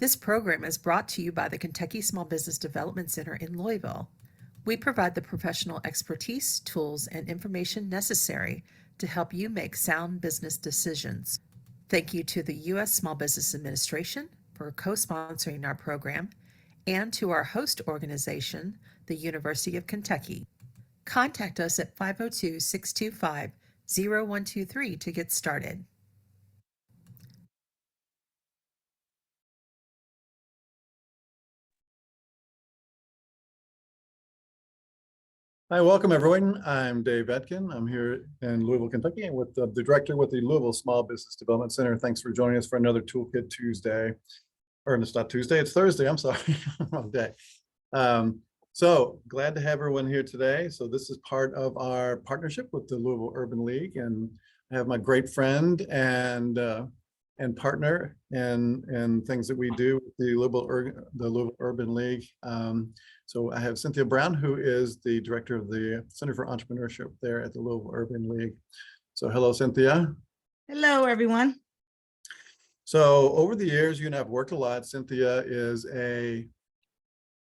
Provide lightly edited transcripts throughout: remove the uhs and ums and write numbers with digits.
This program is brought to you by the Kentucky Small Business Development Center in Louisville. We provide the professional expertise, tools, and information necessary to help you make sound business decisions. Thank you to the U.S. Small Business Administration for co-sponsoring our program and to our host organization, the University of Kentucky. Contact us at 502-625-0123 to get started. Hi, welcome everyone. I'm Dave Etkin. I'm here in Louisville, Kentucky, and with the director with the Louisville Small Business Development Center. Thanks for joining us for another Toolkit Tuesday. Or it's not Tuesday, it's Thursday. I'm sorry, wrong day. So glad to have everyone here today. So this is part of our partnership with the Louisville Urban League, and I have my great friend and partner in things that we do with the Louisville Urban League. So I have Cynthia Brown, who is the director of the Center for Entrepreneurship there at the Louisville Urban League. So hello, Cynthia. Hello, everyone. So over the years, you and I have worked a lot. Cynthia is a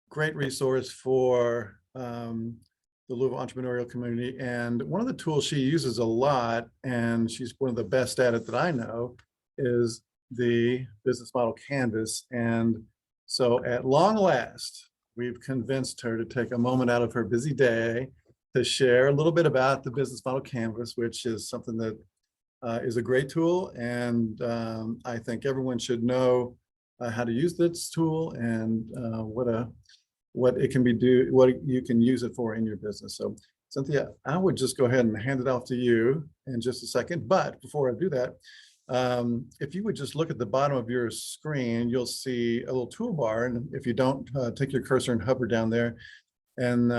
great resource for the Louisville entrepreneurial community. And one of the tools she uses a lot, and she's one of the best at it that I know, is the business model canvas. And so at long last, we've convinced her to take a moment out of her busy day to share a little bit about the business model canvas, which is something that is a great tool. And I think everyone should know how to use this tool and what it can what you can use it for in your business. So Cynthia, I would just go ahead and hand it off to you in just a second. But before I do that, if you would just look at the bottom of your screen, you'll see a little toolbar. And if you don't, take your cursor and hover down there, and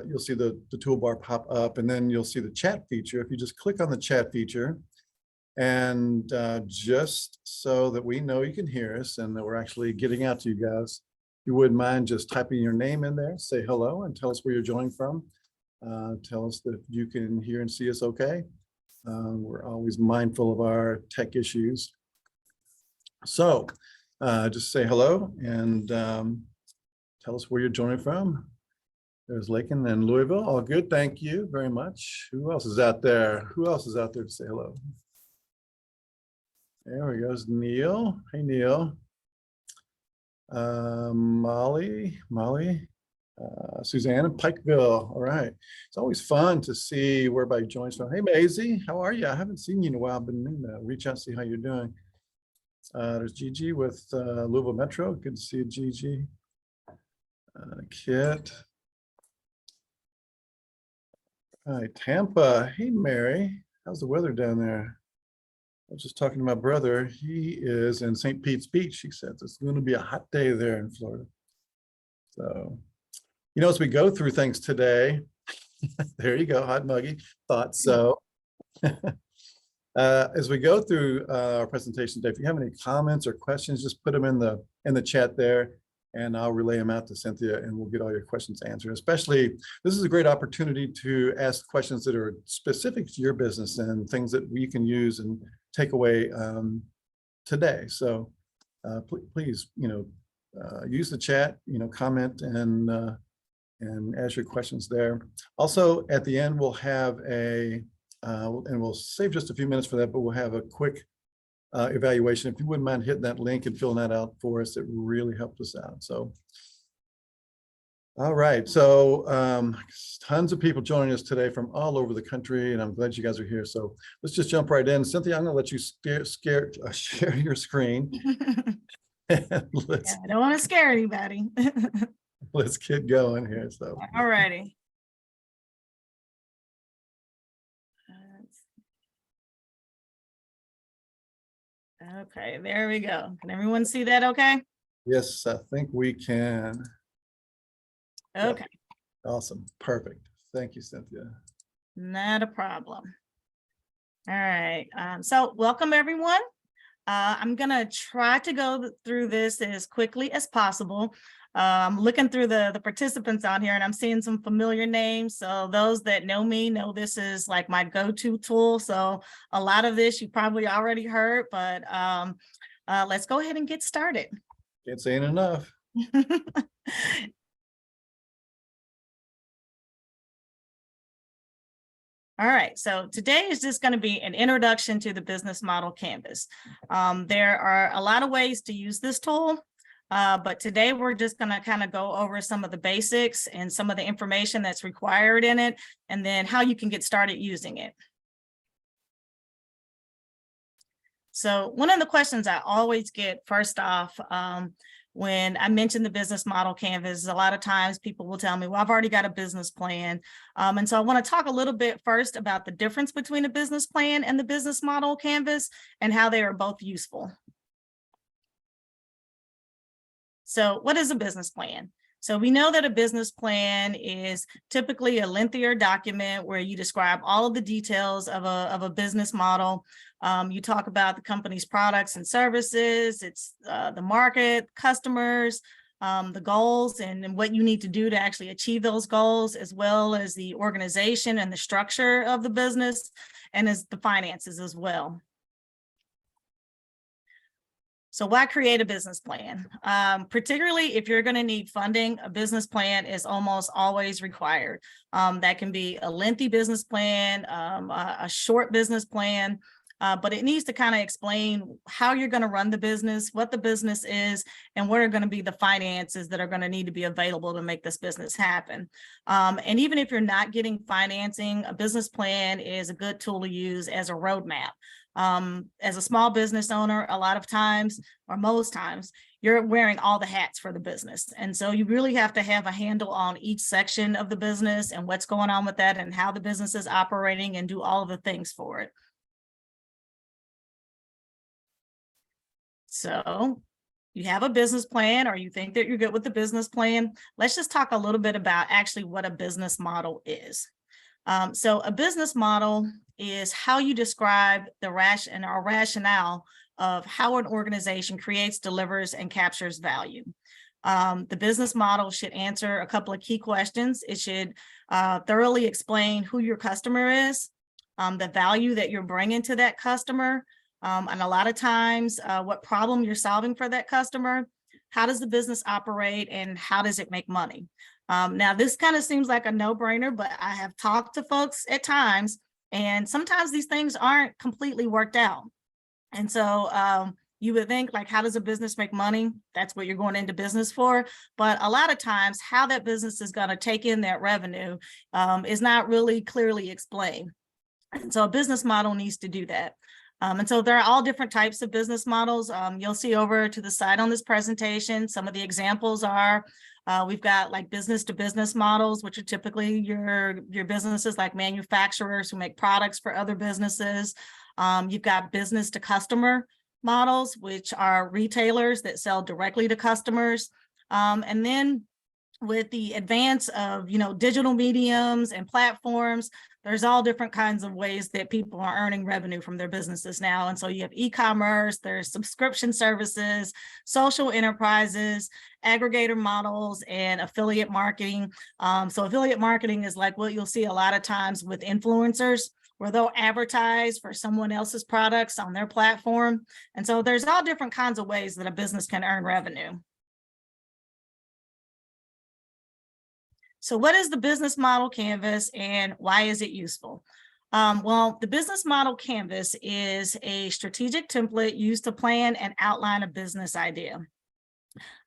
you'll see the toolbar pop up, and then you'll see the chat feature. If you just click on the chat feature, and just so that we know you can hear us and that we're actually getting out to you guys, if you wouldn't mind just typing your name in there, say hello, and tell us where you're joining from. Tell us that you can hear and see us okay. We're always mindful of our tech issues. So just say hello and tell us where you're joining from. There's Lakin and Louisville. All good. Thank you very much. Who else is out there? Who else is out there to say hello? There we go. Neil. Hey, Neil. Molly. Suzanne in Pikeville. All right. It's always fun to see where everybody joins from. Hey, Maisie, how are you? I haven't seen you in a while, but reach out and see how you're doing. There's Gigi with Louisville Metro. Good to see you, Gigi. Kit. All right, Tampa. Hey, Mary. How's the weather down there? I was just talking to my brother. He is in St. Pete's Beach. He says it's going to be a hot day there in Florida. So, you know, as we go through things today, there you go, hot muggy, thought so. As we go through our presentation today, if you have any comments or questions, just put them in the chat there, and I'll relay them out to Cynthia, and we'll get all your questions answered. Especially, this is a great opportunity to ask questions that are specific to your business and things that we can use and take away today. So please, use the chat, comment and ask your questions there. Also, at the end, we'll have and we'll save just a few minutes for that, but we'll have a quick evaluation. If you wouldn't mind hitting that link and filling that out for us, it really helped us out. So, all right. So tons of people joining us today from all over the country, and I'm glad you guys are here. So let's just jump right in. Cynthia, I'm going to let you share your screen. I don't want to scare anybody. Let's get going here. So, all righty. Okay, there we go. Can everyone see that okay? Yes, I think we can. Okay. Yep. Awesome. Perfect. Thank you, Cynthia. Not a problem. All right. So welcome, everyone. I'm going to try to go through this as quickly as possible. I'm looking through the participants on here, and I'm seeing some familiar names. So those that know me know this is like my go-to tool. So a lot of this you probably already heard, but let's go ahead and get started. Can't say it enough. All right, so today is just going to be an introduction to the business model canvas. There are a lot of ways to use this tool, but today we're just going to kind of go over some of the basics and some of the information that's required in it, and then how you can get started using it. So one of the questions I always get first off, when I mention the business model canvas, a lot of times people will tell me, well, I've already got a business plan. And so I want to talk a little bit first about the difference between a business plan and the business model canvas and how they are both useful. So what is a business plan? So we know that a business plan is typically a lengthier document where you describe all of the details of a business model. You talk about the company's products and services, it's the market, customers, the goals, and what you need to do to actually achieve those goals, as well as the organization and the structure of the business, and as the finances as well. So why create a business plan? Particularly if you're going to need funding, a business plan is almost always required. That can be a lengthy business plan, a short business plan, but it needs to kind of explain how you're going to run the business, what the business is, and what are going to be the finances that are going to need to be available to make this business happen. And even if you're not getting financing, a business plan is a good tool to use as a roadmap. As a small business owner, a lot of times, or most times, you're wearing all the hats for the business. And so you really have to have a handle on each section of the business and what's going on with that and how the business is operating and do all of the things for it. So you have a business plan, or you think that you're good with the business plan. Let's just talk a little bit about actually what a business model is. So a business model is how you describe the rationale of how an organization creates, delivers, and captures value. The business model should answer a couple of key questions. It should thoroughly explain who your customer is, the value that you're bringing to that customer, and a lot of times what problem you're solving for that customer, how does the business operate, and how does it make money? Now, this kind of seems like a no-brainer, but I have talked to folks at times, and sometimes these things aren't completely worked out. And so you would think, like, how does a business make money? That's what you're going into business for. But a lot of times how that business is going to take in that revenue is not really clearly explained. And so a business model needs to do that. And so there are all different types of business models. You'll see over to the side on this presentation, some of the examples are, we've got like business to business models, which are typically your businesses like manufacturers who make products for other businesses. You've got business to customer models, which are retailers that sell directly to customers. And then with the advance of, digital mediums and platforms, there's all different kinds of ways that people are earning revenue from their businesses now. And so you have e-commerce, there's subscription services, social enterprises, aggregator models, and affiliate marketing. So affiliate marketing is like what you'll see a lot of times with influencers, where they'll advertise for someone else's products on their platform. And so there's all different kinds of ways that a business can earn revenue. So what is the business model canvas and why is it useful? Well, the business model canvas is a strategic template used to plan and outline a business idea.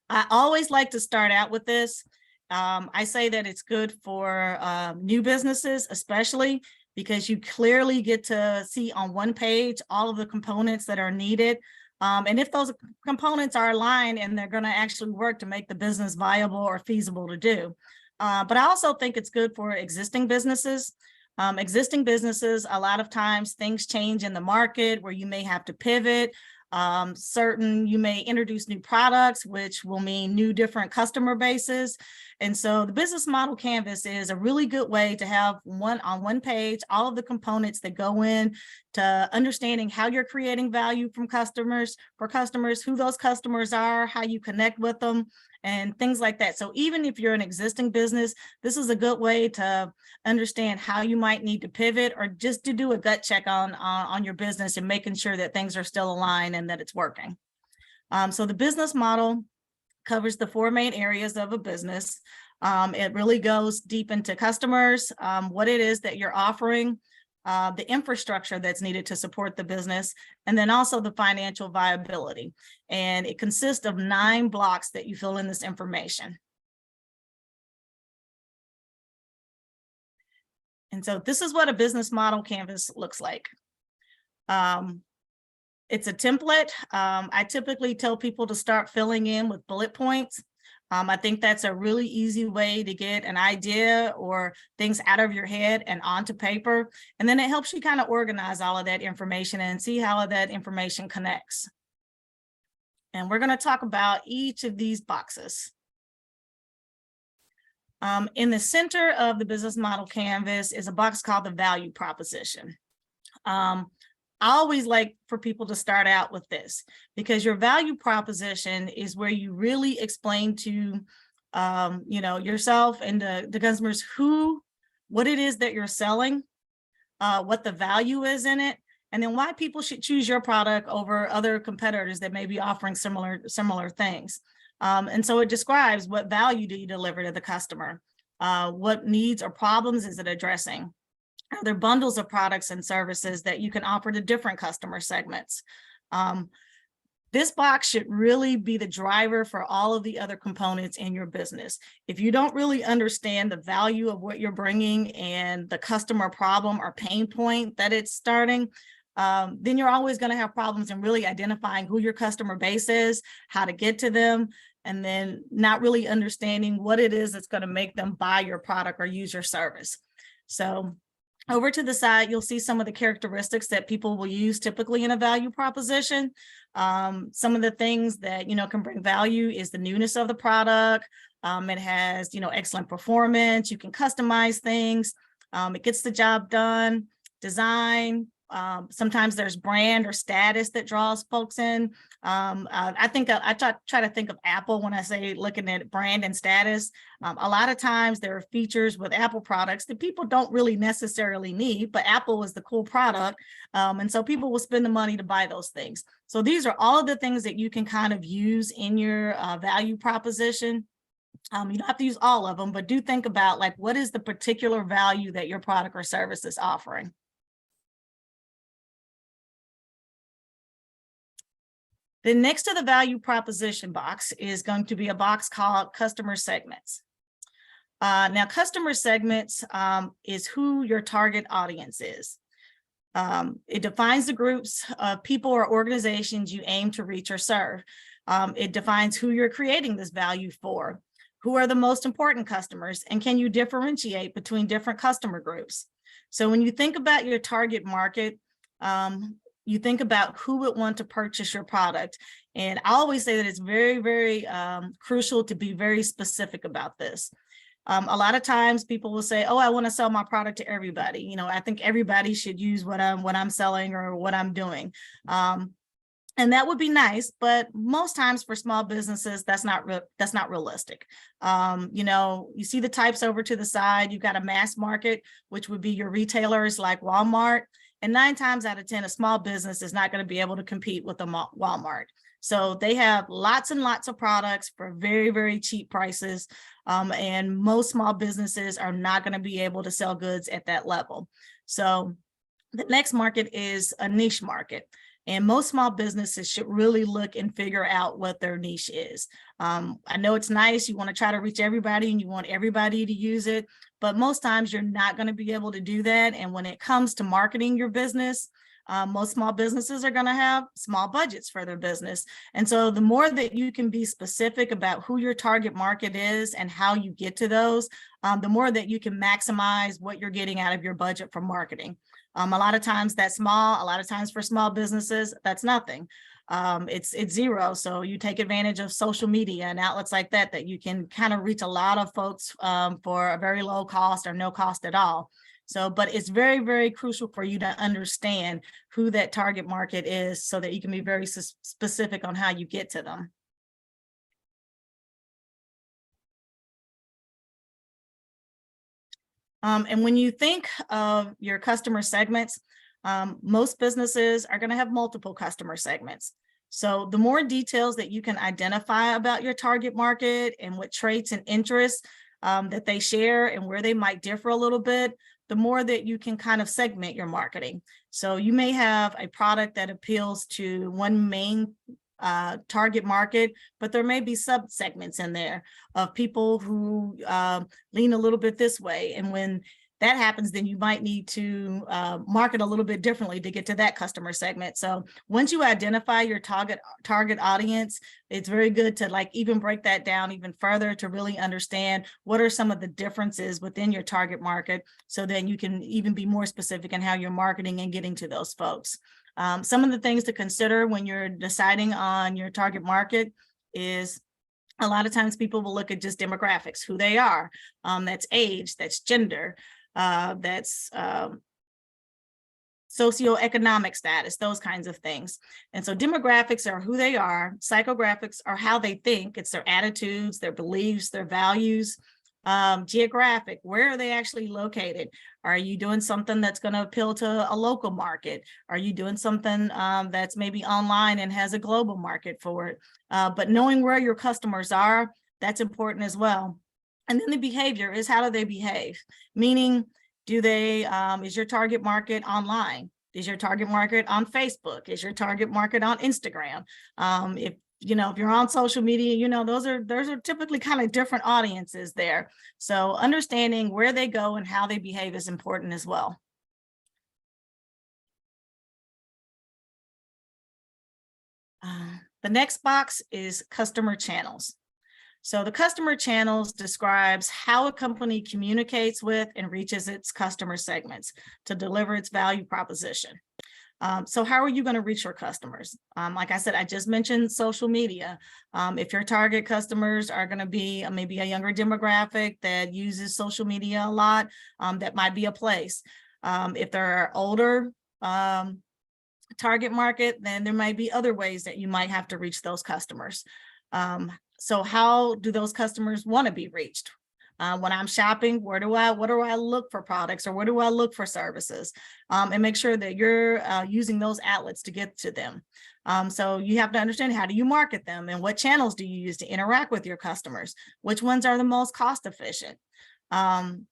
I always like to start out with this. I say that it's good for new businesses, especially because you clearly get to see on one page all of the components that are needed. And if those components are aligned and they're going to actually work to make the business viable or feasible to do. But I also think it's good for existing businesses. Existing businesses, a lot of times things change in the market where you may have to pivot. You may introduce new products, which will mean new different customer bases. And so the business model canvas is a really good way to have on one page, all of the components that go in to understanding how you're creating value for customers, who those customers are, how you connect with them, and things like that. So even if you're an existing business, this is a good way to understand how you might need to pivot or just to do a gut check on your business and making sure that things are still aligned and that it's working. So the business model covers the 4 main areas of a business. It really goes deep into customers, what it is that you're offering, the infrastructure that's needed to support the business, and then also the financial viability. And it consists of 9 blocks that you fill in this information. And so this is what a business model canvas looks like. It's a template. I typically tell people to start filling in with bullet points. I think that's a really easy way to get an idea or things out of your head and onto paper. And then it helps you kind of organize all of that information and see how that information connects. And we're going to talk about each of these boxes. In the center of the business model canvas is a box called the value proposition. I always like for people to start out with this, because your value proposition is where you really explain to yourself and the customers what it is that you're selling, what the value is in it, and then why people should choose your product over other competitors that may be offering similar things. And so it describes what value do you deliver to the customer, what needs or problems is it addressing. Are there bundles of products and services that you can offer to different customer segments? This box should really be the driver for all of the other components in your business. If you don't really understand the value of what you're bringing and the customer problem or pain point that it's starting, then you're always going to have problems in really identifying who your customer base is, how to get to them, and then not really understanding what it is that's going to make them buy your product or use your service. So over to the side, you'll see some of the characteristics that people will use typically in a value proposition. Some of the things that, can bring value is the newness of the product. It has, excellent performance. You can customize things. It gets the job done. Design. Sometimes there's brand or status that draws folks in. I try to think of Apple when I say looking at brand and status. A lot of times there are features with Apple products that people don't really necessarily need, but Apple is the cool product. And so people will spend the money to buy those things. So these are all of the things that you can kind of use in your value proposition. You don't have to use all of them, but do think about what is the particular value that your product or service is offering. Then next to the value proposition box is going to be a box called customer segments. Now, customer segments is who your target audience is. It defines the groups of people or organizations you aim to reach or serve. It defines who you're creating this value for. Who are the most important customers, and can you differentiate between different customer groups? So when you think about your target market, you think about who would want to purchase your product. And I always say that it's very, very crucial to be very specific about this. A lot of times people will say, oh, I want to sell my product to everybody. I think everybody should use what I'm selling or what I'm doing. And that would be nice, but most times for small businesses, that's not realistic. You see the types over to the side. You've got a mass market, which would be your retailers like Walmart. And 9 times out of 10, a small business is not going to be able to compete with a Walmart. So they have lots and lots of products for very, very cheap prices. And most small businesses are not going to be able to sell goods at that level. So the next market is a niche market. And most small businesses should really look and figure out what their niche is. I know it's nice. You want to try to reach everybody and you want everybody to use it, but most times you're not going to be able to do that. And when it comes to marketing your business, most small businesses are going to have small budgets for their business. And so the more that you can be specific about who your target market is and how you get to those, the more that you can maximize what you're getting out of your budget for marketing. A lot of times that's small. A lot of times for small businesses, that's nothing. It's zero. So you take advantage of social media and outlets like that you can kind of reach a lot of folks for a very low cost or no cost at all. So, but it's very, very crucial for you to understand who that target market is so that you can be very specific on how you get to them. And when you think of your customer segments, most businesses are going to have multiple customer segments. So the more details that you can identify about your target market and what traits and interests that they share and where they might differ a little bit, the more that you can kind of segment your marketing. So you may have a product that appeals to one main target market, but there may be sub-segments in there of people who lean a little bit this way. And when that happens, then you might need to market a little bit differently to get to that customer segment. So once you identify your target audience, it's very good to like even break that down even further to really understand what are some of the differences within your target market. So then you can even be more specific in how you're marketing and getting to those folks. Some of the things to consider when you're deciding on your target market is a lot of times people will look at just demographics, who they are. That's age, that's gender, that's socioeconomic status, those kinds of things. And so demographics are who they are. Psychographics are how they think. It's their attitudes, their beliefs, their values. Geographic, where are they actually located? Are you doing something that's going to appeal to a local market? Are you doing something that's maybe online and has a global market for it? But knowing where your customers are, that's important as well. And then the behavior is, how do they behave? Meaning, do they, is your target market online? Is your target market on Facebook? Is your target market on Instagram? If you're on social media, those are typically kind of different audiences there. So understanding where they go and how they behave is important as well. The next box is customer channels. So the customer channels describes how a company communicates with and reaches its customer segments to deliver its value proposition. So how are you going to reach your customers? Like I said, I just mentioned social media. If your target customers are going to be maybe a younger demographic that uses social media a lot, that might be a place. If they're older target market, then there might be other ways that you might have to reach those customers. So how do those customers want to be reached? When I'm shopping, what do I look for products, or where do I look for services? And make sure that you're using those outlets to get to them. So you have to understand, how do you market them, and what channels do you use to interact with your customers? Which ones are the most cost efficient?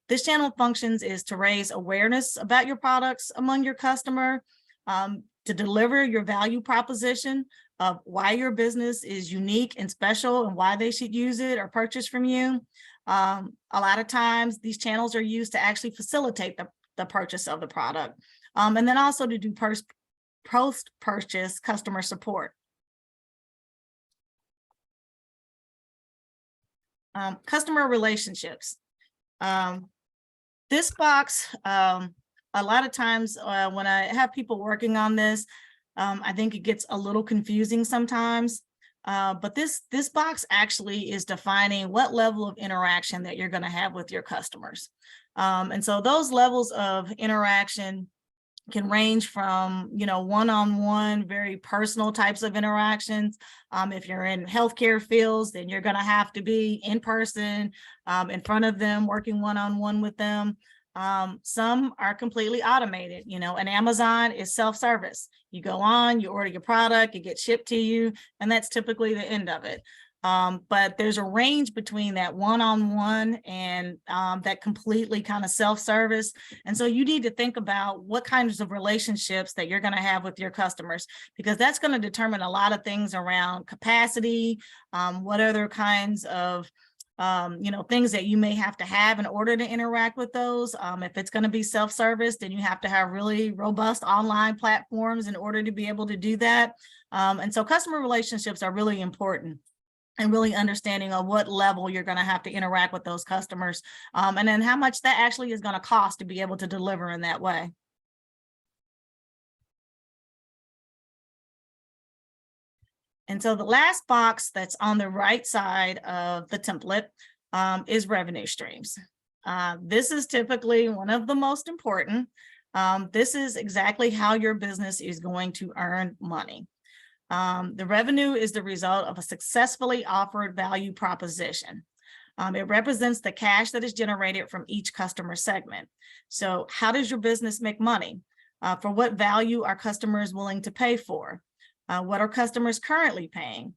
This channel functions is to raise awareness about your products among your customer, to deliver your value proposition of why your business is unique and special and why they should use it or purchase from you. A lot of times these channels are used to actually facilitate the purchase of the product. And then also to do post-purchase customer support. Customer relationships. This box, a lot of times when I have people working on this, I think it gets a little confusing sometimes. But this box actually is defining what level of interaction that you're going to have with your customers. And so those levels of interaction can range from, one-on-one, very personal types of interactions. If you're in healthcare fields, then you're going to have to be in person, in front of them, working one-on-one with them. Some are completely automated, and Amazon is self-service. You go on, you order your product, it gets shipped to you, and that's typically the end of it. But there's a range between that one-on-one and that completely kind of self-service. And so you need to think about what kinds of relationships that you're going to have with your customers, because that's going to determine a lot of things around capacity, what other kinds of things that you may have to have in order to interact with those. If it's going to be self-service, then you have to have really robust online platforms in order to be able to do that. And so customer relationships are really important, and really understanding of what level you're going to have to interact with those customers, and then how much that actually is going to cost to be able to deliver in that way. And so the last box that's on the right side of the template is revenue streams. This is typically one of the most important. This is exactly how your business is going to earn money. The revenue is the result of a successfully offered value proposition. It represents the cash that is generated from each customer segment. So how does your business make money? For what value are customers willing to pay for? What are customers currently paying?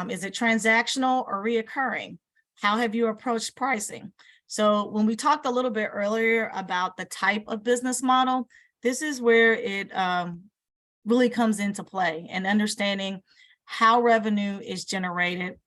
Is it transactional or reoccurring? How have you approached pricing? So when we talked a little bit earlier about the type of business model, this is where it really comes into play, and understanding how revenue is generated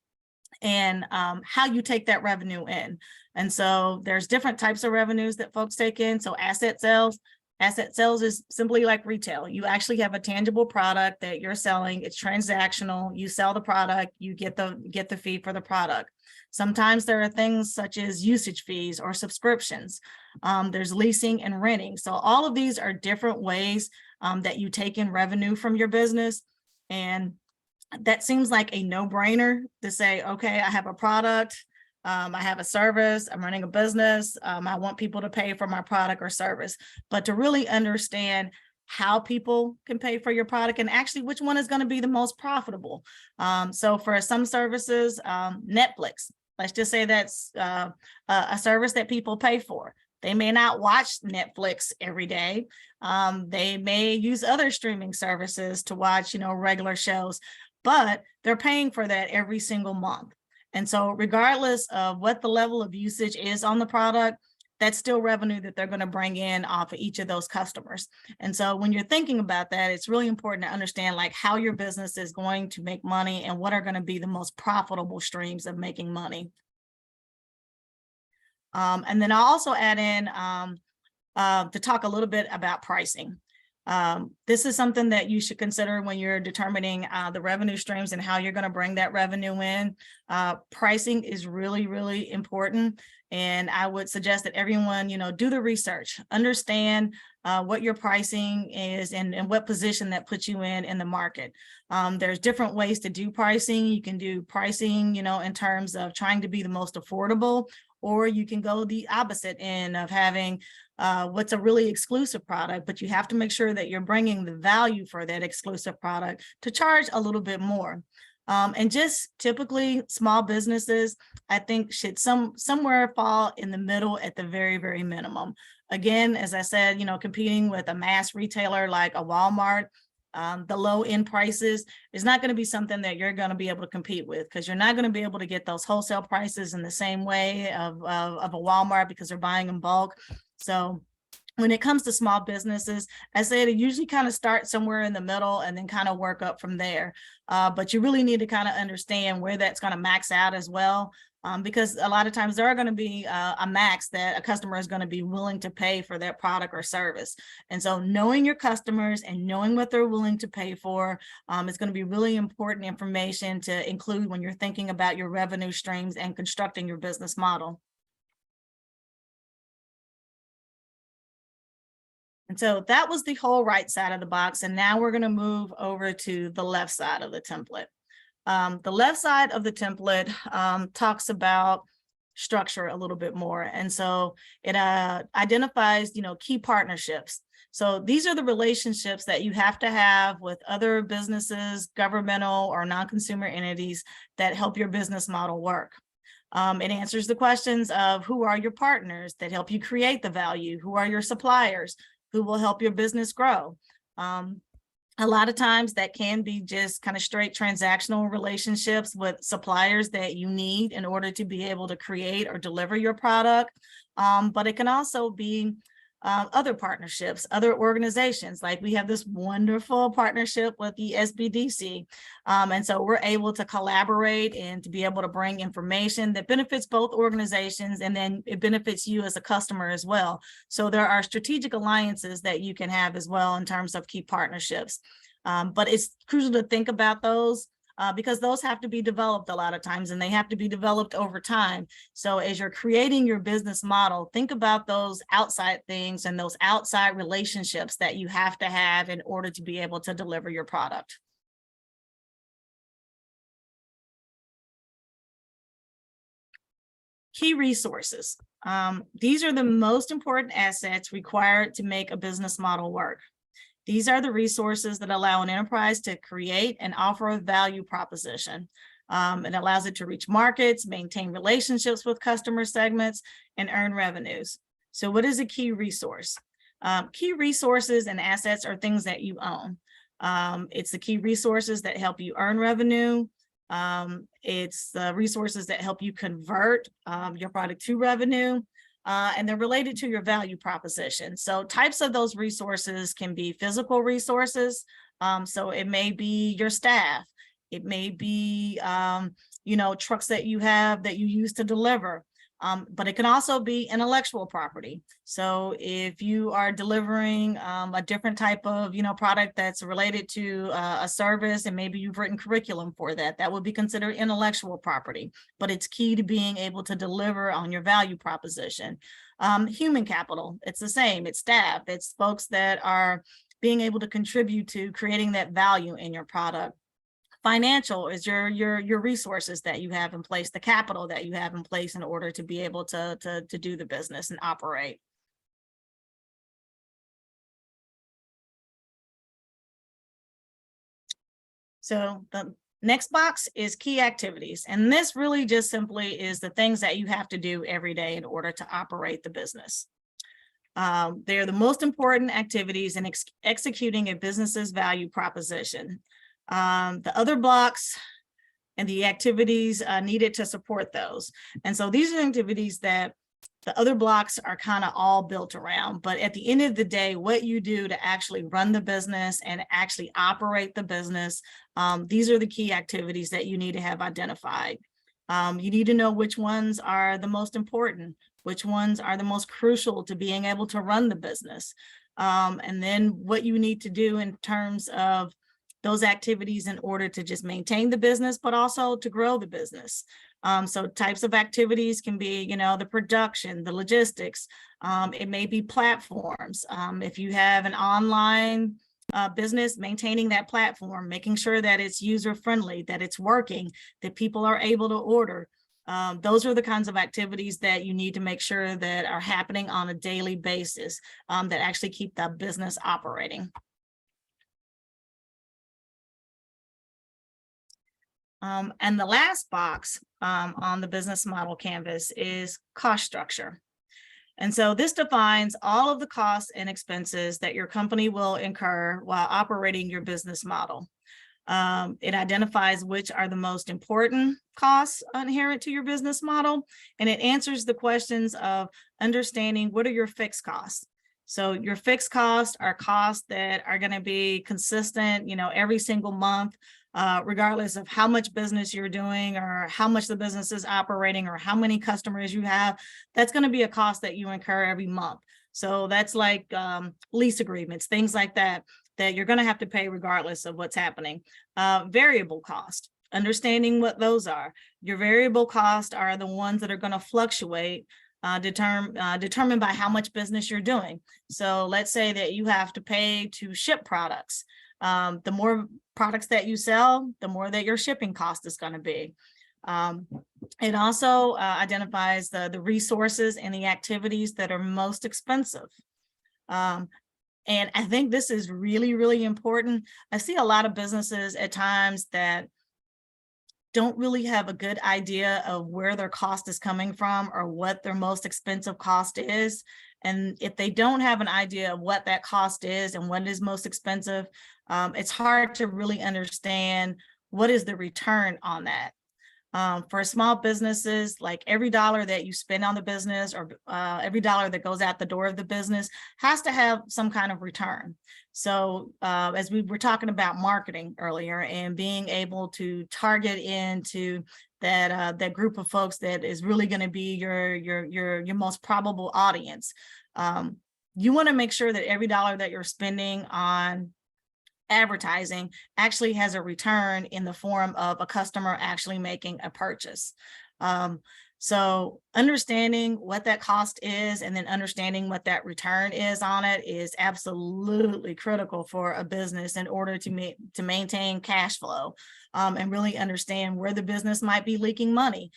and how you take that revenue in. And so there's different types of revenues that folks take in. So asset sales is simply like retail. You actually have a tangible product that you're selling. It's transactional. You sell the product, you get the fee for the product. Sometimes there are things such as usage fees or subscriptions. There's leasing and renting. So all of these are different ways that you take in revenue from your business. And that seems like a no-brainer to say, okay, I have a product, I have a service, I'm running a business, I want people to pay for my product or service. But to really understand how people can pay for your product and actually which one is going to be the most profitable. So for some services, Netflix, let's just say that's a service that people pay for. They may not watch Netflix every day. They may use other streaming services to watch, regular shows, but they're paying for that every single month. And so regardless of what the level of usage is on the product, that's still revenue that they're going to bring in off of each of those customers. And so when you're thinking about that, it's really important to understand like how your business is going to make money and what are going to be the most profitable streams of making money. And then I'll also add in to talk a little bit about pricing. This is something that you should consider when you're determining the revenue streams and how you're going to bring that revenue in. Pricing is really, really important. And I would suggest that everyone, do the research, understand what your pricing is and what position that puts you in the market. There's different ways to do pricing. You can do pricing, in terms of trying to be the most affordable, or you can go the opposite end of having what's a really exclusive product, but you have to make sure that you're bringing the value for that exclusive product to charge a little bit more. And just typically small businesses, I think should somewhere fall in the middle at the very, very minimum. Again, as I said, competing with a mass retailer like a Walmart, the low end prices is not going to be something that you're going to be able to compete with, because you're not going to be able to get those wholesale prices in the same way of a Walmart, because they're buying in bulk. So when it comes to small businesses, I say to usually kind of start somewhere in the middle and then kind of work up from there. But you really need to kind of understand where that's going to max out as well. Because a lot of times there are going to be a max that a customer is going to be willing to pay for that product or service. And so knowing your customers and knowing what they're willing to pay for is going to be really important information to include when you're thinking about your revenue streams and constructing your business model. And so that was the whole right side of the box. And now we're going to move over to the left side of the template. The left side of the template talks about structure a little bit more. And so it identifies, key partnerships. So these are the relationships that you have to have with other businesses, governmental or non-consumer entities that help your business model work. It answers the questions of who are your partners that help you create the value? Who are your suppliers? Who will help your business grow? A lot of times that can be just kind of straight transactional relationships with suppliers that you need in order to be able to create or deliver your product. But it can also be other partnerships, other organizations. Like we have this wonderful partnership with the SBDC. And so we're able to collaborate and to be able to bring information that benefits both organizations, and then it benefits you as a customer as well. So there are strategic alliances that you can have as well in terms of key partnerships. But it's crucial to think about those because those have to be developed a lot of times, and they have to be developed over time. So as you're creating your business model, think about those outside things and those outside relationships that you have to have in order to be able to deliver your product. Key resources. These are the most important assets required to make a business model work. These are the resources that allow an enterprise to create and offer a value proposition. It allows it to reach markets, maintain relationships with customer segments, and earn revenues. So what is a key resource? Key resources and assets are things that you own. It's the key resources that help you earn revenue. It's the resources that help you convert your product to revenue. And they're related to your value proposition. So types of those resources can be physical resources. So it may be your staff. It may be, trucks that you have that you use to deliver. But it can also be intellectual property. So if you are delivering a different type of, product that's related to a service, and maybe you've written curriculum for that, that would be considered intellectual property. But it's key to being able to deliver on your value proposition. Human capital, it's the same. It's staff. It's folks that are being able to contribute to creating that value in your product. Financial is your resources that you have in place, the capital that you have in place in order to be able to do the business and operate. So the next box is key activities. And this really just simply is the things that you have to do every day in order to operate the business. They're the most important activities in executing a business's value proposition. The other blocks and the activities needed to support those. And so these are activities that the other blocks are kind of all built around. But at the end of the day, what you do to actually run the business and actually operate the business, these are the key activities that you need to have identified. You need to know which ones are the most important, which ones are the most crucial to being able to run the business. And then what you need to do in terms of those activities in order to just maintain the business, but also to grow the business. So types of activities can be, the production, the logistics. It may be platforms. If you have an online business, maintaining that platform, making sure that it's user-friendly, that it's working, that people are able to order. Those are the kinds of activities that you need to make sure that are happening on a daily basis that actually keep the business operating. And the last box on the business model canvas is cost structure. And so this defines all of the costs and expenses that your company will incur while operating your business model. It identifies which are the most important costs inherent to your business model, and it answers the questions of understanding what are your fixed costs. So your fixed costs are costs that are going to be consistent, every single month. Regardless of how much business you're doing or how much the business is operating or how many customers you have, that's going to be a cost that you incur every month. So that's like lease agreements, things like that you're going to have to pay regardless of what's happening. Variable cost, understanding what those are. Your variable costs are the ones that are going to fluctuate determined by how much business you're doing. So let's say that you have to pay to ship products. The more products that you sell, the more that your shipping cost is going to be. It also identifies the resources and the activities that are most expensive. And I think this is really, really important. I see a lot of businesses at times that don't really have a good idea of where their cost is coming from or what their most expensive cost is. And if they don't have an idea of what that cost is and what is most expensive, it's hard to really understand what is the return on that. For small businesses, like every dollar that you spend on the business or every dollar that goes out the door of the business has to have some kind of return. So as we were talking about marketing earlier and being able to target into that group of folks that is really going to be your most probable audience, you want to make sure that every dollar that you're spending on advertising actually has a return in the form of a customer actually making a purchase. So understanding what that cost is and then understanding what that return is on it is absolutely critical for a business in order to maintain cash flow and really understand where the business might be leaking money.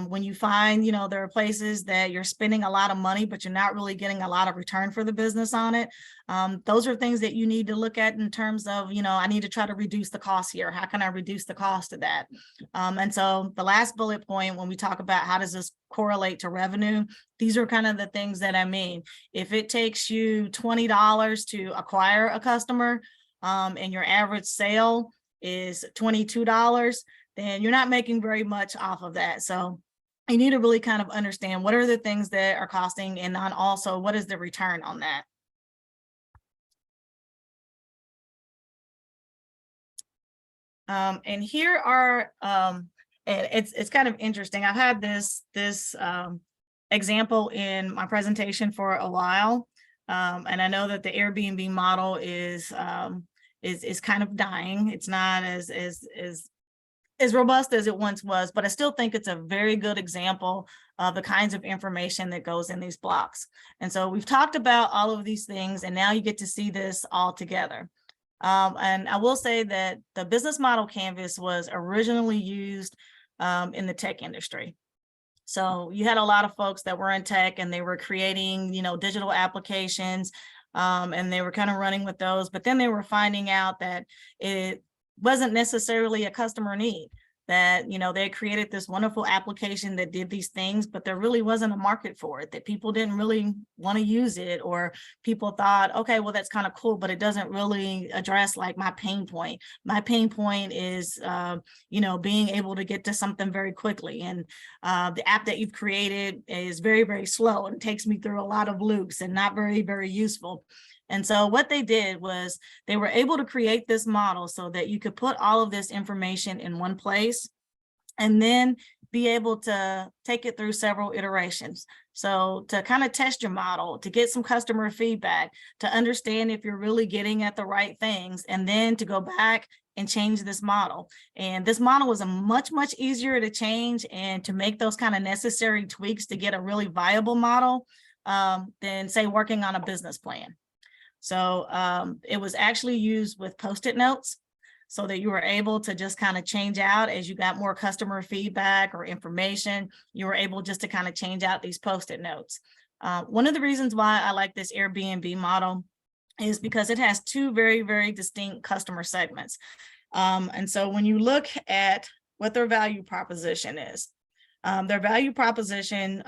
When you find, there are places that you're spending a lot of money, but you're not really getting a lot of return for the business on it. Those are things that you need to look at in terms of, I need to try to reduce the cost here. How can I reduce the cost of that? And so the last bullet point, when we talk about how does this correlate to revenue, these are kind of the things that I mean. If it takes you $20 to acquire a customer, and your average sale is $22, then you're not making very much off of that. So you need to really kind of understand what are the things that are costing, and then also what is the return on that. And here are, and it's kind of interesting. I've had this example in my presentation for a while, and I know that the Airbnb model is kind of dying. It's not as robust as it once was, but I still think it's a very good example of the kinds of information that goes in these blocks. And so we've talked about all of these things, and now you get to see this all together. And I will say that the business model canvas was originally used in the tech industry. So you had a lot of folks that were in tech, and they were creating, digital applications, and they were kind of running with those, but then they were finding out that it wasn't necessarily a customer need, that, they created this wonderful application that did these things, but there really wasn't a market for it, that people didn't really want to use it, or people thought, okay, well, that's kind of cool, but it doesn't really address like my pain point. My pain point is, being able to get to something very quickly. And the app that you've created is very, very slow and takes me through a lot of loops and not very, very useful. And so what they did was they were able to create this model so that you could put all of this information in one place and then be able to take it through several iterations. So to kind of test your model, to get some customer feedback, to understand if you're really getting at the right things, and then to go back and change this model. And this model was much easier to change and to make those kind of necessary tweaks to get a really viable model than, say, working on a business plan. So it was actually used with Post-it notes, so that you were able to just kind of change out as you got more customer feedback or information. You were able just to kind of change out these Post-it notes. One of the reasons why I like this Airbnb model is because it has two very, very distinct customer segments. And so when you look at what their value proposition is, their value proposition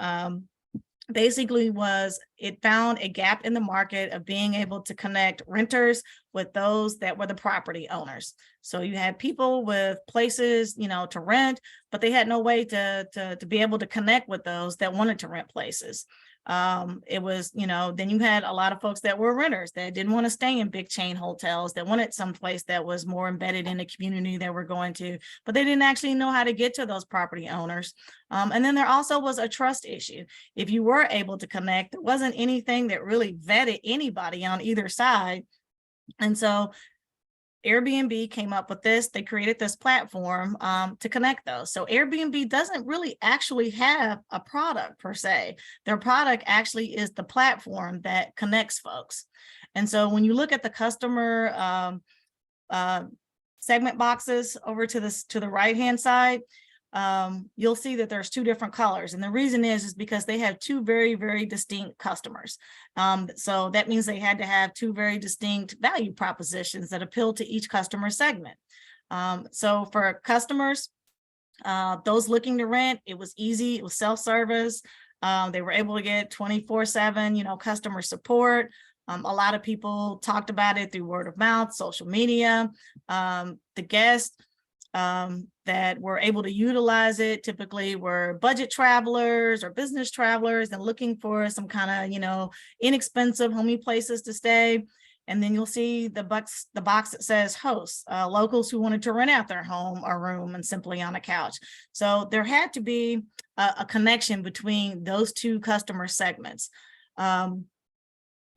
basically was, it found a gap in the market of being able to connect renters with those that were the property owners. So you had people with places, to rent, but they had no way to be able to connect with those that wanted to rent places. It was, then you had a lot of folks that were renters that didn't want to stay in big chain hotels, that wanted some place that was more embedded in the community they were going to, but they didn't actually know how to get to those property owners. And then there also was a trust issue. If you were able to connect, there wasn't anything that really vetted anybody on either side. And so Airbnb came up with this. They created this platform to connect those. So Airbnb doesn't really actually have a product per se. Their product actually is the platform that connects folks. And so when you look at the customer segment boxes over to the right-hand side, you'll see that there's two different colors. And the reason is because they have two very, very distinct customers. So that means they had to have two very distinct value propositions that appeal to each customer segment. So for customers, those looking to rent, it was easy, it was self-service. They were able to get 24/7, customer support. A lot of people talked about it through word of mouth, social media. The guests that were able to utilize it typically were budget travelers or business travelers and looking for some kind of, inexpensive, homey places to stay. And then you'll see the box that says hosts, locals who wanted to rent out their home or room and simply on a couch. So there had to be a connection between those two customer segments. And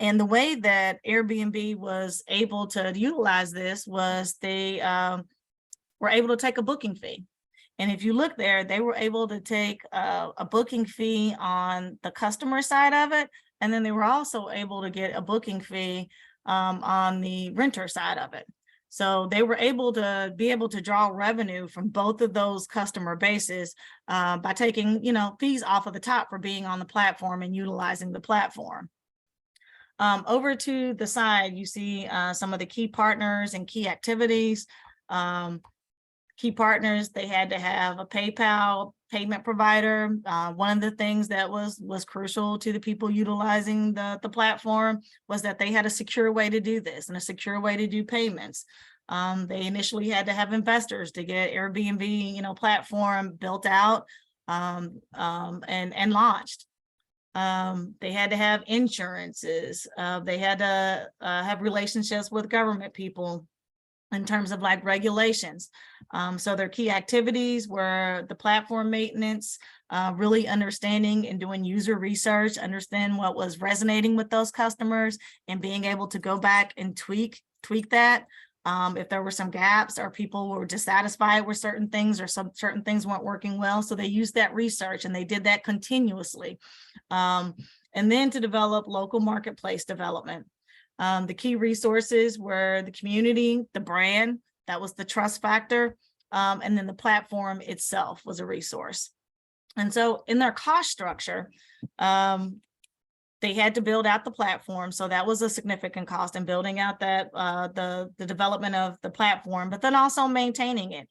the way that Airbnb was able to utilize this was they were able to take a booking fee. And if you look there, they were able to take a booking fee on the customer side of it. And then they were also able to get a booking fee on the renter side of it. So they were able to draw revenue from both of those customer bases by taking, fees off of the top for being on the platform and utilizing the platform. Over to the side, you see some of the key partners and key activities. Key partners, they had to have a PayPal payment provider. One of the things that was crucial to the people utilizing the platform was that they had a secure way to do this and a secure way to do payments. They initially had to have investors to get Airbnb, platform built out and launched. They had to have insurances. They had to have relationships with government people in terms of like regulations. So their key activities were the platform maintenance, really understanding and doing user research, understand what was resonating with those customers and being able to go back and tweak that. If there were some gaps or people were dissatisfied with certain things or certain things weren't working well. So they used that research and they did that continuously. And then to develop local marketplace development. The key resources were the community, the brand, that was the trust factor, and then the platform itself was a resource. And so in their cost structure, they had to build out the platform. So that was a significant cost in building out that the development of the platform, but then also maintaining it,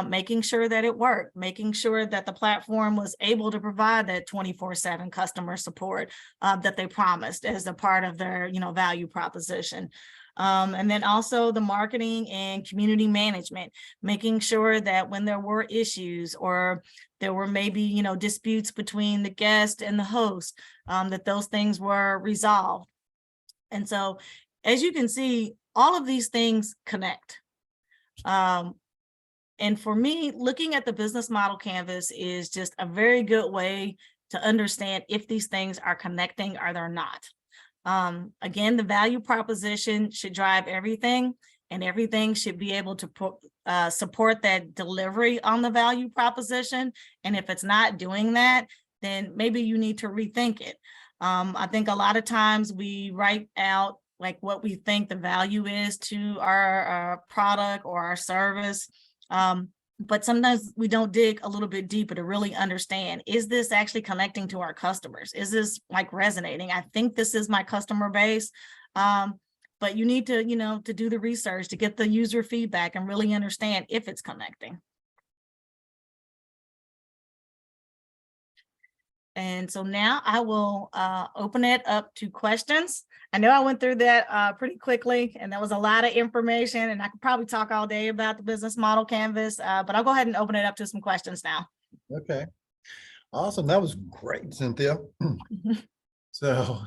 making sure that it worked, making sure that the platform was able to provide that 24/7 customer support that they promised as a part of their value proposition. And then also the marketing and community management, making sure that when there were issues or there were maybe, disputes between the guest and the host, that those things were resolved. And so, as you can see, all of these things connect. And for me, looking at the business model canvas is just a very good way to understand if these things are connecting or they're not. Again, the value proposition should drive everything, and everything should be able to support that delivery on the value proposition. And if it's not doing that, then maybe you need to rethink it. I think a lot of times we write out like what we think the value is to our product or our service. But sometimes we don't dig a little bit deeper to really understand, is this actually connecting to our customers? Is this like resonating? I think this is my customer base. But you need to, to do the research to get the user feedback and really understand if it's connecting. And so now I will open it up to questions. I know I went through that pretty quickly, and that was a lot of information, and I could probably talk all day about the business model canvas, but I'll go ahead and open it up to some questions now. Okay. Awesome. That was great, Cynthia. So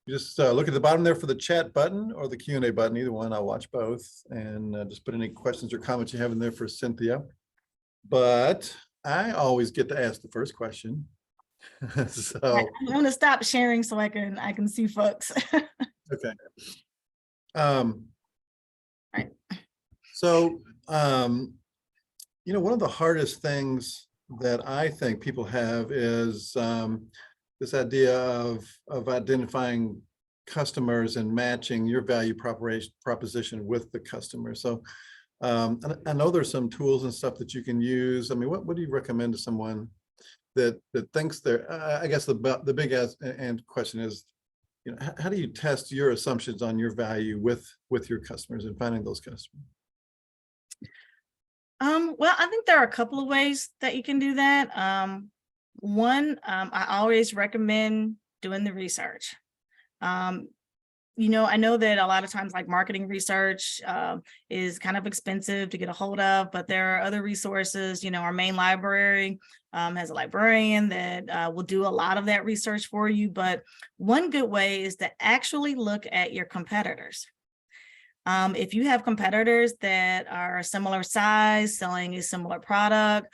you just look at the bottom there for the chat button or the Q&A button, either one. I'll watch both, and just put any questions or comments you have in there for Cynthia. But I always get to ask the first question. So I'm going to stop sharing so I can see folks. okay. Right. So one of the hardest things that I think people have is this idea of identifying customers and matching your value proposition with the customer. So I know there's some tools and stuff that you can use. I mean, what do you recommend to someone that thinks they're, I guess the big question is, how do you test your assumptions on your value with your customers and finding those customers? Well, I think there are a couple of ways that you can do that. One, I always recommend doing the research. I know that a lot of times like marketing research is kind of expensive to get a hold of, but there are other resources. Our main library has a librarian that will do a lot of that research for you. But one good way is to actually look at your competitors. If you have competitors that are a similar size, selling a similar product,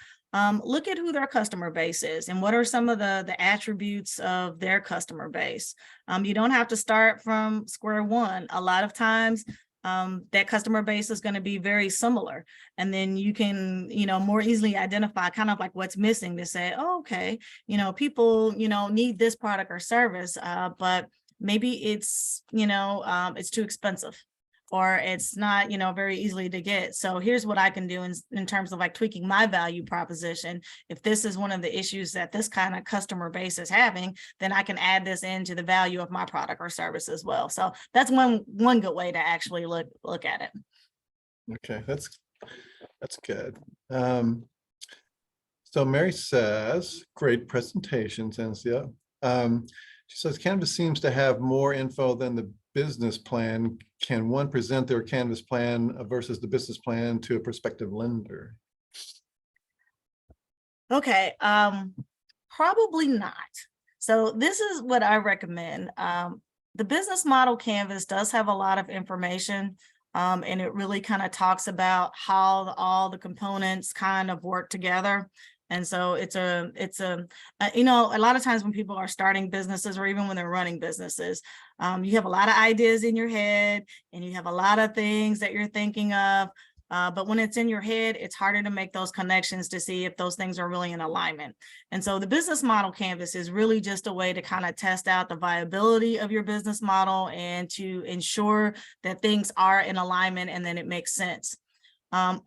look at who their customer base is and what are some of the attributes of their customer base. You don't have to start from square one. A lot of times that customer base is going to be very similar. And then you can, more easily identify kind of like what's missing to say, oh, okay, people, need this product or service, but maybe it's, it's too expensive, or it's not, very easily to get. So here's what I can do in terms of like tweaking my value proposition. If this is one of the issues that this kind of customer base is having, then I can add this into the value of my product or service as well. So that's one good way to actually look at it. Okay, that's good. So Mary says, great presentation, Cynthia. She says, Canvas seems to have more info than the business plan. Can one present their Canvas plan versus the business plan to a prospective lender? Okay, probably not. So this is what I recommend. The business model canvas does have a lot of information, and it really kind of talks about how all the components kind of work together. And so it's a you know, a lot of times when people are starting businesses or even when they're running businesses, you have a lot of ideas in your head and you have a lot of things that you're thinking of. But when it's in your head, it's harder to make those connections to see if those things are really in alignment. And so the business model canvas is really just a way to kind of test out the viability of your business model and to ensure that things are in alignment and then it makes sense.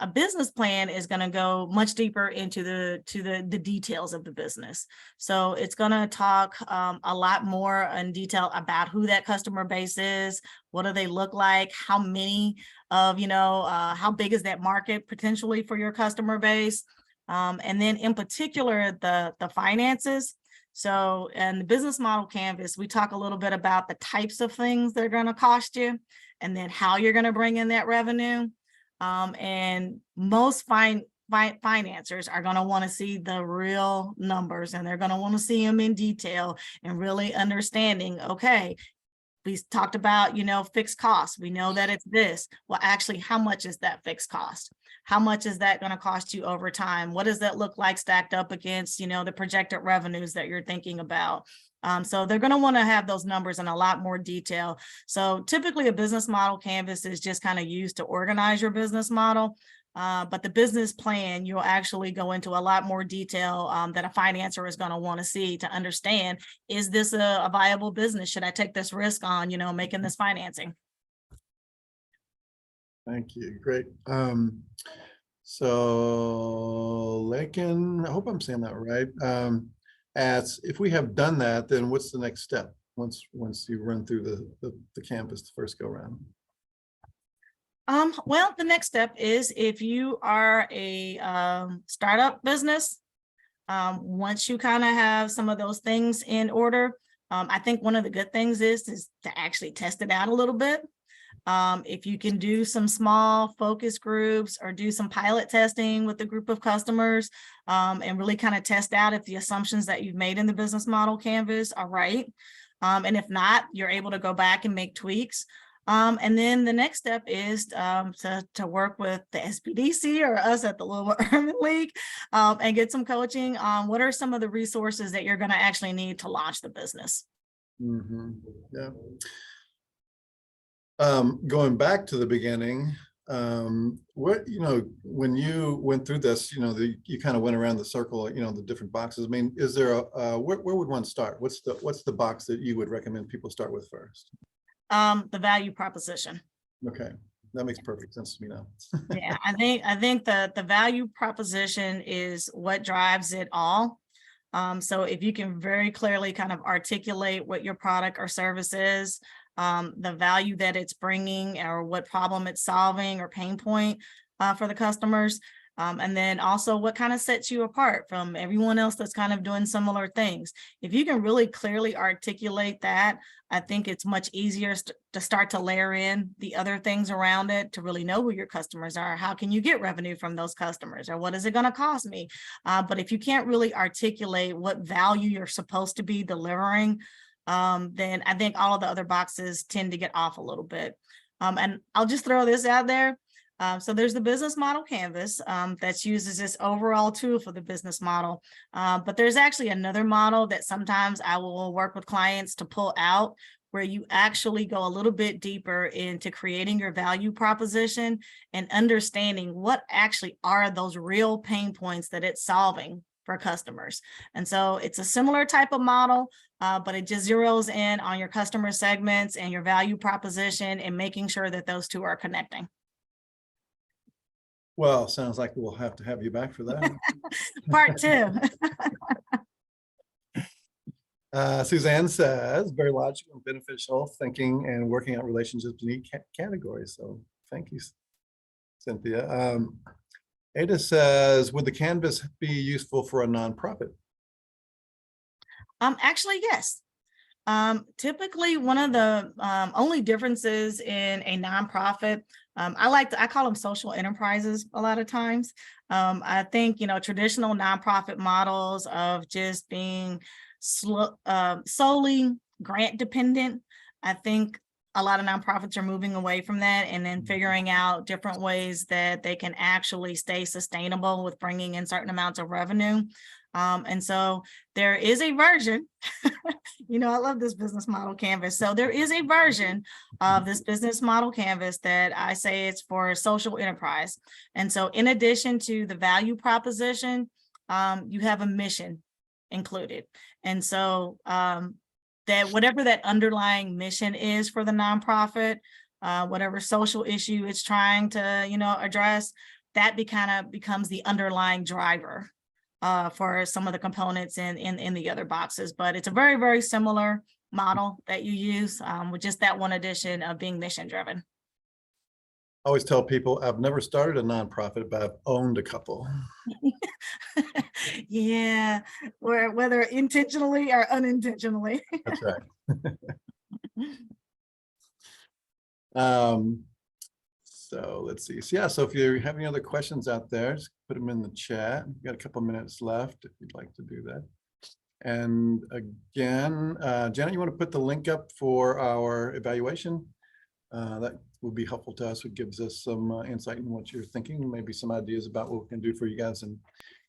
A business plan is going to go much deeper into the details of the business. So it's going to talk a lot more in detail about who that customer base is, what do they look like, how many of, how big is that market potentially for your customer base, and then in particular the finances. So in the business model canvas, we talk a little bit about the types of things that are going to cost you, and then how you're going to bring in that revenue. And most financiers are going to want to see the real numbers, and they're going to want to see them in detail and really understanding, okay, we talked about, fixed costs. We know that it's this. Well, actually, how much is that fixed cost? How much is that going to cost you over time? What does that look like stacked up against, the projected revenues that you're thinking about? So they're going to want to have those numbers in a lot more detail. So typically a business model canvas is just kind of used to organize your business model. But the business plan, you'll actually go into a lot more detail that a financer is going to want to see to understand, is this a viable business? Should I take this risk on, making this financing? Thank you. Great. So Lakin, I hope I'm saying that right. Asks, if we have done that, then what's the next step once you run through the canvas the first go round? Well, the next step is if you are a startup business, once you kind of have some of those things in order, I think one of the good things is to actually test it out a little bit. If you can do some small focus groups or do some pilot testing with a group of customers, and really kind of test out if the assumptions that you've made in the business model canvas are right. And if not, you're able to go back and make tweaks. And then the next step is to work with the SBDC or us at the Louisville Urban League, and get some coaching on what are some of the resources that you're going to actually need to launch the business. Mm-hmm. Yeah. Going back to the beginning, what, when you went through this, you kind of went around the circle, the different boxes. I mean, is there where would one start? What's the box that you would recommend people start with first? The value proposition. Okay, that makes perfect sense to me now. Yeah, I think the value proposition is what drives it all. So if you can very clearly kind of articulate what your product or service is, the value that it's bringing or what problem it's solving or pain point for the customers. And then also what kind of sets you apart from everyone else that's kind of doing similar things. If you can really clearly articulate that, I think it's much easier to start to layer in the other things around it to really know who your customers are. How can you get revenue from those customers, or what is it going to cost me? But if you can't really articulate what value you're supposed to be delivering, then I think all of the other boxes tend to get off a little bit. And I'll just throw this out there. So there's the business model canvas that's used as this overall tool for the business model. But there's actually another model that sometimes I will work with clients to pull out, where you actually go a little bit deeper into creating your value proposition and understanding what actually are those real pain points that it's solving for customers. And so it's a similar type of model, but it just zeroes in on your customer segments and your value proposition and making sure that those two are connecting. Well, sounds like we'll have to have you back for that. Part two. Suzanne says, very logical and beneficial thinking and working out relationships in each category. So thank you, Cynthia. Ada says, would the canvas be useful for a nonprofit? Actually, yes. Typically one of the only differences in a nonprofit, I call them social enterprises a lot of times. I think, traditional nonprofit models of just being solely grant dependent. I think a lot of nonprofits are moving away from that and then figuring out different ways that they can actually stay sustainable with bringing in certain amounts of revenue. And so there is a version, I love this business model canvas. So there is a version of this business model canvas that I say it's for social enterprise. And so in addition to the value proposition, you have a mission included. And so that whatever that underlying mission is for the nonprofit, whatever social issue it's trying to, address, that becomes the underlying driver for some of the components in the other boxes. But it's a very, very similar model that you use with just that one addition of being mission driven. I always tell people I've never started a nonprofit, but I've owned a couple. Yeah, whether intentionally or unintentionally. That's right. So let's see. So yeah, so if you have any other questions out there, just put them in the chat. We've got a couple minutes left if you'd like to do that. And again, Janet, you want to put the link up for our evaluation? That will be helpful to us. It gives us some insight in what you're thinking, maybe some ideas about what we can do for you guys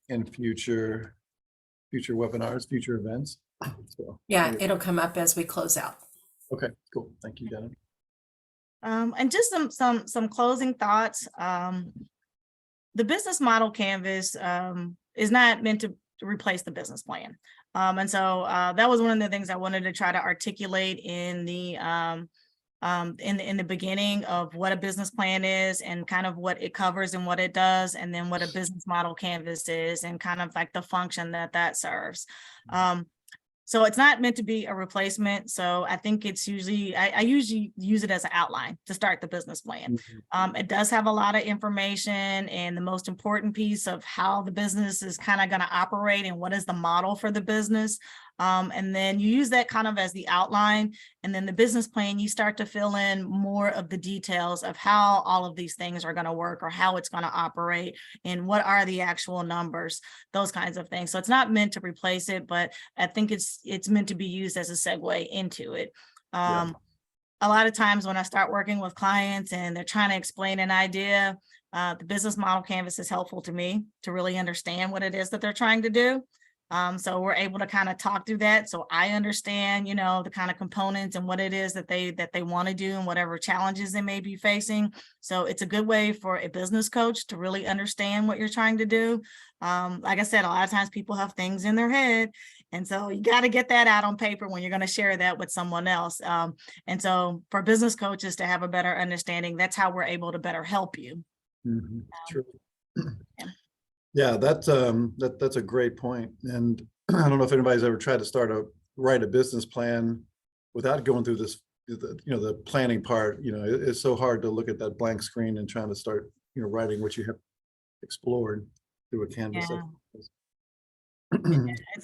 in future webinars, future events. So, Yeah, it'll come up as we close out. okay, cool. Thank you, Janet. And just some closing thoughts. The business model canvas is not meant to replace the business plan. And so that was one of the things I wanted to try to articulate in the beginning of what a business plan is and kind of what it covers and what it does, and then what a business model canvas is and kind of like the function that serves. So it's not meant to be a replacement. So I think it's usually, I usually use it as an outline to start the business plan. It does have a lot of information and the most important piece of how the business is kind of going to operate and what is the model for the business. And then you use that kind of as the outline, and then the business plan, you start to fill in more of the details of how all of these things are going to work or how it's going to operate and what are the actual numbers, those kinds of things. So it's not meant to replace it, but I think it's meant to be used as a segue into it. Yeah. A lot of times when I start working with clients and they're trying to explain an idea, the business model canvas is helpful to me to really understand what it is that they're trying to do. So we're able to kind of talk through that. So I understand, the kind of components and what it is that they want to do and whatever challenges they may be facing. So it's a good way for a business coach to really understand what you're trying to do. Like I said, a lot of times people have things in their head. And so you got to get that out on paper when you're going to share that with someone else. And so for business coaches to have a better understanding, that's how we're able to better help you. Mm-hmm. True. Yeah. Yeah, that's a great point. And I don't know if anybody's ever tried to write a business plan without going through this, the planning part. It's so hard to look at that blank screen and trying to start, writing what you have explored through a canvas. Yeah.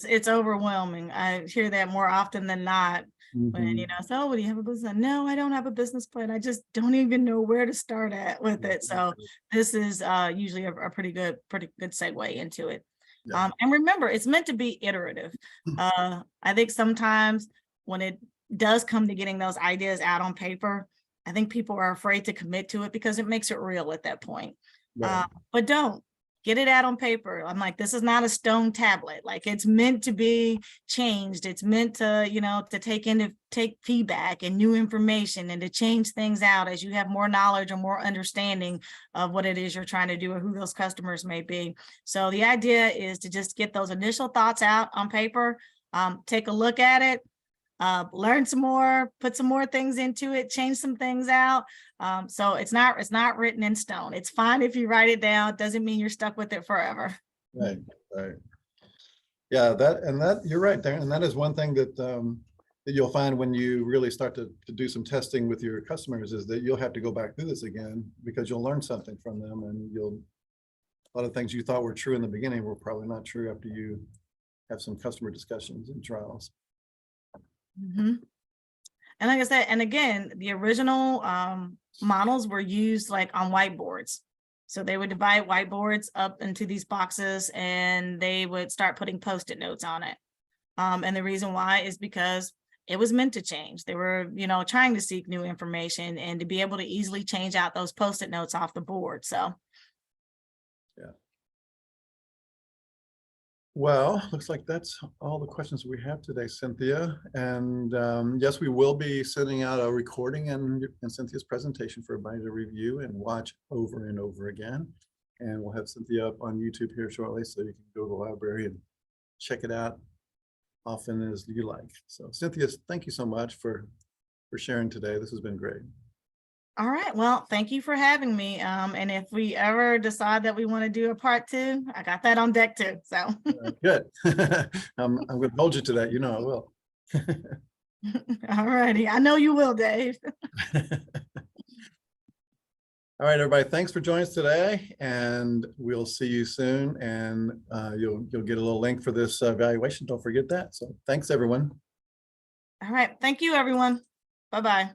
It's overwhelming. I hear that more often than not. When so do you have a business? No, I don't have a business plan. I just don't even know where to start at with it. So this is usually a pretty good segue into it. Yeah. And remember, it's meant to be iterative. I think sometimes when it does come to getting those ideas out on paper, I think people are afraid to commit to it because it makes it real at that point. Right. But don't. Get it out on paper. I'm like, this is not a stone tablet. Like, it's meant to be changed. It's meant to, to take feedback and new information and to change things out as you have more knowledge or more understanding of what it is you're trying to do or who those customers may be. So the idea is to just get those initial thoughts out on paper, take a look at it, learn some more, put some more things into it, change some things out. So it's not written in stone. It's fine if you write it down. It doesn't mean you're stuck with it forever. Right. Yeah, that you're right there. And that is one thing that that you'll find when you really start to do some testing with your customers, is that you'll have to go back through this again because you'll learn something from them and you'll a lot of things you thought were true in the beginning were probably not true after you have some customer discussions and trials. Mhm. And like I said, and again, the original models were used like on whiteboards. So they would divide whiteboards up into these boxes and they would start putting Post-it notes on it. And the reason why is because it was meant to change. They were, trying to seek new information and to be able to easily change out those Post-it notes off the board. So. Yeah. Well, looks like that's all the questions we have today, Cynthia. And yes, we will be sending out a recording and Cynthia's presentation for everybody to review and watch over and over again. And we'll have Cynthia up on YouTube here shortly, so you can go to the library and check it out often as you like. So Cynthia, thank you so much for sharing today. This has been great. All right. Well, thank you for having me. And if we ever decide that we want to do a part 2, I got that on deck too. So Good. I'm going to hold you to that. You know I will. all righty. I know you will, Dave. All right, everybody. Thanks for joining us today, and we'll see you soon. And you'll get a little link for this evaluation. Don't forget that. So thanks, everyone. All right. Thank you, everyone. Bye-bye.